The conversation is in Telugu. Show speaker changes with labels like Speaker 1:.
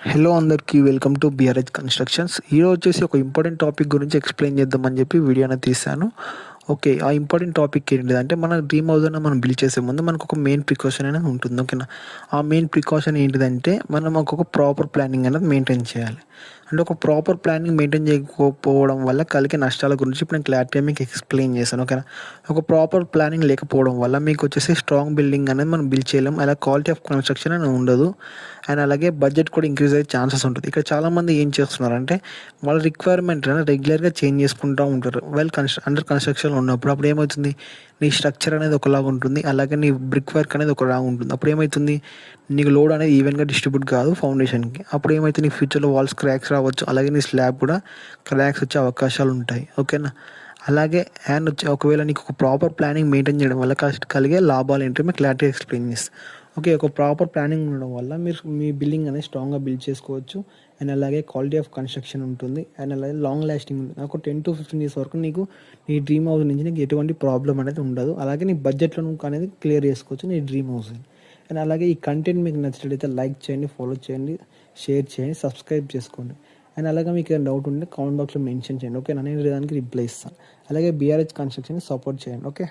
Speaker 1: హలో అందరికీ వెల్కమ్ టు బిఆర్హెచ్ కన్స్ట్రక్షన్స్. ఈరోజు వచ్చేసి ఒక ఇంపార్టెంట్ టాపిక్ గురించి ఎక్స్ప్లెయిన్ చేద్దామని చెప్పి వీడియో అనేది తీశాను. ఓకే, ఆ ఇంపార్టెంట్ టాపిక్ ఏంటిదంటే మన డ్రీమ్ హౌస్ మనం బిల్డ్ చేసే ముందు మనకు ఒక మెయిన్ ప్రికాషన్ అనేది ఉంటుంది. ఓకేనా, ఆ మెయిన్ ప్రికాషన్ ఏంటిదంటే మనం ఒక ప్రాపర్ ప్లానింగ్ అనేది మెయింటైన్ చేయాలి. అంటే ఒక ప్రాపర్ ప్లానింగ్ మెయింటైన్ చేయకపోవడం వల్ల కలిగే నష్టాల గురించి ఇప్పుడు నేను క్లారిటీగా మీకు ఎక్స్ప్లెయిన్ చేశాను. ఓకేనా, ఒక ప్రాపర్ ప్లానింగ్ లేకపోవడం వల్ల మీకు వచ్చేసి స్ట్రాంగ్ బిల్డింగ్ అనేది మనం బిల్డ్ చేయలేం, అలా క్వాలిటీ ఆఫ్ కన్స్ట్రక్షన్ అనేది ఉండదు, అండ్ అలాగే బడ్జెట్ కూడా ఇంక్రీజ్ అయ్యే ఛాన్సెస్ ఉంటుంది. ఇక్కడ చాలామంది ఏం చేస్తున్నారంటే వాళ్ళ రిక్వైర్మెంట్ అనేది రెగ్యులర్గా చేంజ్ చేసుకుంటూ ఉంటారు అండర్ కన్స్ట్రక్షన్ ఉన్నప్పుడు. అప్పుడు ఏమవుతుంది, నీ స్ట్రక్చర్ అనేది ఒకలాగా ఉంటుంది, అలాగే నీ బ్రిక్ వర్క్ అనేది ఒకలాగా ఉంటుంది. అప్పుడు ఏమవుతుంది, నీకు లోడ్ అనేది ఈవెన్గా డిస్ట్రిబ్యూట్ కాదు ఫౌండేషన్కి. అప్పుడు ఏమైతే నీ ఫ్యూచర్లో వాల్స్ క్రాక్స్ రావచ్చు, అలాగే నీ స్లాబ్ కూడా క్రాక్స్ వచ్చే అవకాశాలు ఉంటాయి. ఓకేనా, అలాగే హ్యాండ్ వచ్చి ఒకవేళ నీకు ఒక ప్రాపర్ ప్లానింగ్ మెయింటైన్ చేయడం వల్ల కలిగే లాభాలు ఏంటో మీకు క్లారిటీ ఎక్స్ప్లెయిన్ చేస్తాను. ఓకే, ఒక ప్రాపర్ ప్లానింగ్ ఉండడం వల్ల మీరు మీ బిల్డింగ్ అనేది స్ట్రాంగ్గా బిల్డ్ చేసుకోవచ్చు, అండ్ అలాగే క్వాలిటీ ఆఫ్ కన్స్ట్రక్షన్ ఉంటుంది, అండ్ అలాగే లాంగ్ లాస్టింగ్ ఉంటుంది. ఒక 10 to 15 years వరకు నీకు నీ డ్రీమ్ హౌస్ నుంచి నీకు ఎటువంటి ప్రాబ్లం అనేది ఉండదు. అలాగే నీ బడ్జెట్లో నువ్వు అనేది క్లియర్ చేసుకోవచ్చు నీ డ్రీమ్ హౌస్ని. అండ్ అలాగే ఈ కంటెంట్ మీకు నచ్చినట్లయితే లైక్ చేయండి, ఫాలో చేయండి, షేర్ చేయండి, సబ్స్క్రైబ్ చేసుకోండి. అండ్ అలాగే మీకు ఏమైనా డౌట్ ఉంటే కామెంట్ బాక్స్లో మెన్షన్ చేయండి. ఓకే, నేను దానికి రిప్లై ఇస్తాను. అలాగే బిఆర్హెచ్ కన్స్ట్రక్షన్ని సపోర్ట్ చేయండి. ఓకే.